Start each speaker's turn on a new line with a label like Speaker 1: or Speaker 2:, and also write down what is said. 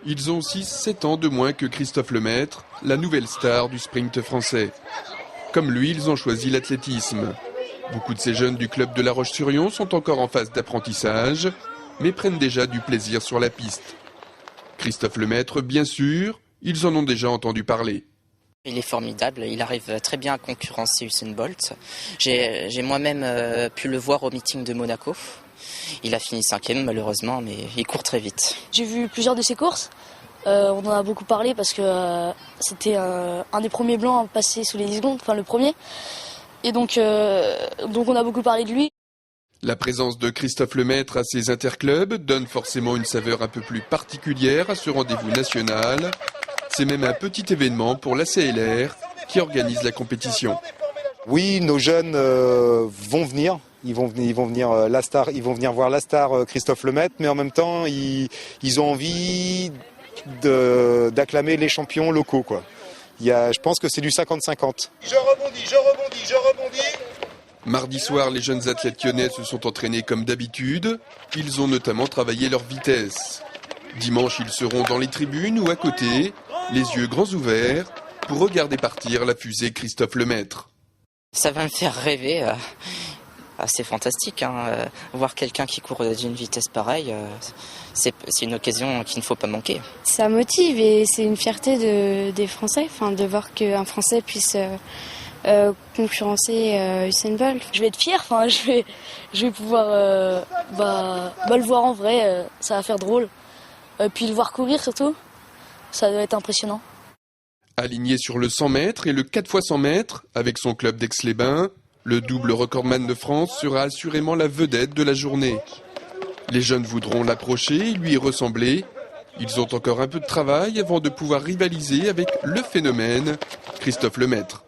Speaker 1: Ils ont 6-7 ans de moins que Christophe Lemaître, la nouvelle star du sprint français. Comme lui, ils ont choisi l'athlétisme. Beaucoup de ces jeunes du club de La Roche-sur-Yon sont encore en phase d'apprentissage, mais prennent déjà du plaisir sur la piste. Christophe Lemaître, bien sûr, ils en ont déjà entendu parler.
Speaker 2: Il est formidable, il arrive très bien à concurrencer Usain Bolt. J'ai moi-même pu le voir au meeting de Monaco. Il a fini 5e malheureusement, mais il court très vite.
Speaker 3: J'ai vu plusieurs de ses courses. On en a beaucoup parlé parce que c'était un des premiers blancs à passer sous les 10 secondes, enfin le premier. Et donc on a beaucoup parlé de lui.
Speaker 1: La présence de Christophe Lemaître à ces interclubs donne forcément une saveur un peu plus particulière à ce rendez-vous national. C'est même un petit événement pour la CLR qui organise la compétition.
Speaker 4: Oui, nos jeunes vont venir. Ils vont venir voir la star Christophe Lemaître, mais en même temps, ils ont envie d'acclamer les champions locaux, quoi. Je pense que c'est du 50-50.
Speaker 5: Je rebondis.
Speaker 1: Mardi soir, les jeunes athlètes lyonnais se sont entraînés comme d'habitude. Ils ont notamment travaillé leur vitesse. Dimanche, ils seront dans les tribunes ou à côté, les yeux grands ouverts, pour regarder partir la fusée Christophe Lemaître.
Speaker 2: Ça va me faire rêver. C'est fantastique, hein. Voir quelqu'un qui court d'une vitesse pareille, c'est une occasion qu'il ne faut pas manquer.
Speaker 6: Ça motive et c'est une fierté des Français, de voir qu'un Français puisse concurrencer Usain Bolt.
Speaker 3: Je vais être fière, je vais pouvoir le voir en vrai, ça va faire drôle. Puis le voir courir surtout, ça doit être impressionnant.
Speaker 1: Aligné sur le 100 mètres et le 4x100 mètres, avec son club d'Aix-les-Bains, le double recordman de France sera assurément la vedette de la journée. Les jeunes voudront l'approcher et lui y ressembler. Ils ont encore un peu de travail avant de pouvoir rivaliser avec le phénomène Christophe Lemaître.